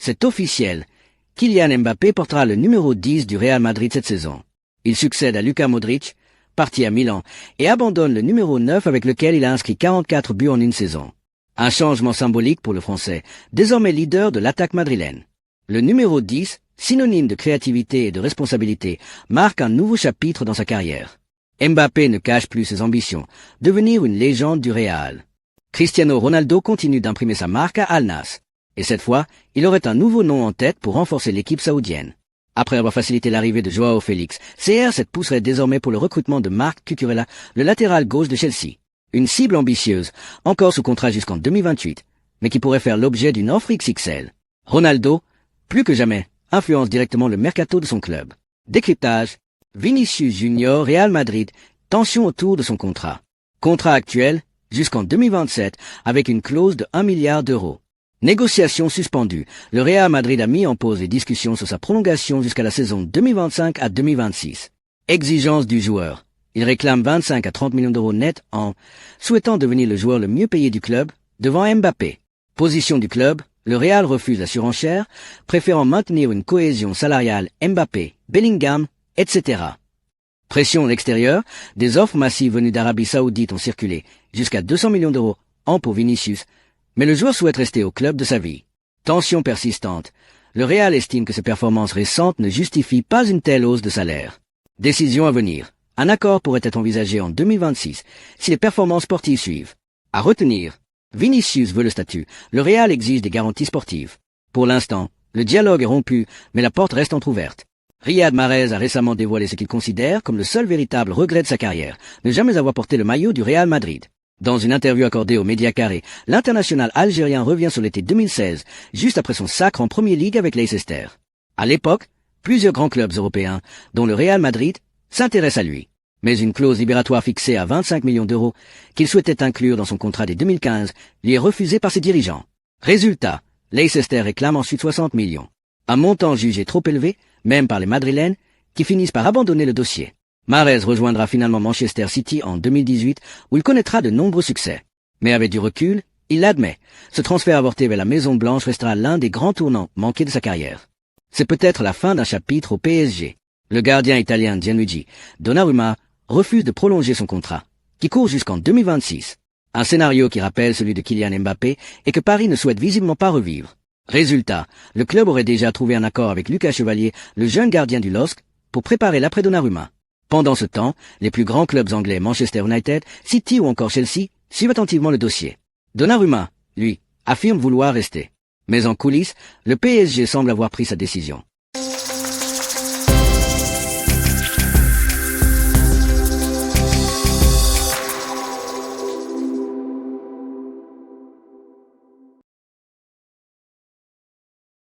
C'est officiel. Kylian Mbappé portera le numéro 10 du Real Madrid cette saison. Il succède à Luka Modric, parti à Milan, et abandonne le numéro 9 avec lequel il a inscrit 44 buts en une saison. Un changement symbolique pour le Français, désormais leader de l'attaque madrilène. Le numéro 10, synonyme de créativité et de responsabilité, marque un nouveau chapitre dans sa carrière. Mbappé ne cache plus ses ambitions, devenir une légende du Real. Cristiano Ronaldo continue d'imprimer sa marque à Al Nassr. Et cette fois, il aurait un nouveau nom en tête pour renforcer l'équipe saoudienne. Après avoir facilité l'arrivée de Joao Félix, CR7 pousserait désormais pour le recrutement de Marc Cucurella, le latéral gauche de Chelsea. Une cible ambitieuse, encore sous contrat jusqu'en 2028, mais qui pourrait faire l'objet d'une offre XXL. Ronaldo, plus que jamais, influence directement le mercato de son club. Décryptage. Vinicius Junior, Real Madrid, tension autour de son contrat. Contrat actuel, jusqu'en 2027, avec une clause de 1 milliard d'euros. Négociation suspendue. Le Real Madrid a mis en pause les discussions sur sa prolongation jusqu'à la saison 2025 à 2026. Exigence du joueur. Il réclame 25 à 30 millions d'euros net en souhaitant devenir le joueur le mieux payé du club, devant Mbappé. Position du club. Le Real refuse la surenchère, préférant maintenir une cohésion salariale Mbappé, Bellingham, etc. Pression à l'extérieur, des offres massives venues d'Arabie Saoudite ont circulé, jusqu'à 200 millions d'euros en pour Vinicius, mais le joueur souhaite rester au club de sa vie. Tension persistante. Le Real estime que ses performances récentes ne justifient pas une telle hausse de salaire. Décision à venir. Un accord pourrait être envisagé en 2026, si les performances sportives suivent. À retenir. Vinicius veut le statut. Le Real exige des garanties sportives. Pour l'instant, le dialogue est rompu, mais la porte reste entrouverte. Riyad Mahrez a récemment dévoilé ce qu'il considère comme le seul véritable regret de sa carrière, ne jamais avoir porté le maillot du Real Madrid. Dans une interview accordée au Média Carré, l'international algérien revient sur l'été 2016, juste après son sacre en Premier League avec Leicester. À l'époque, plusieurs grands clubs européens, dont le Real Madrid, s'intéressent à lui. Mais une clause libératoire fixée à 25 millions d'euros, qu'il souhaitait inclure dans son contrat dès 2015, lui est refusée par ses dirigeants. Résultat, Leicester réclame ensuite 60 millions. Un montant jugé trop élevé, même par les Madrilènes, qui finissent par abandonner le dossier. Mahrez rejoindra finalement Manchester City en 2018, où il connaîtra de nombreux succès. Mais avec du recul, il l'admet, ce transfert avorté vers la Maison Blanche restera l'un des grands tournants manqués de sa carrière. C'est peut-être la fin d'un chapitre au PSG. Le gardien italien Gianluigi Donnarumma refuse de prolonger son contrat, qui court jusqu'en 2026. Un scénario qui rappelle celui de Kylian Mbappé et que Paris ne souhaite visiblement pas revivre. Résultat, le club aurait déjà trouvé un accord avec Lucas Chevalier, le jeune gardien du LOSC, pour préparer l'après Donnarumma. Pendant ce temps, les plus grands clubs anglais Manchester United, City ou encore Chelsea suivent attentivement le dossier. Donnarumma, lui, affirme vouloir rester. Mais en coulisses, le PSG semble avoir pris sa décision.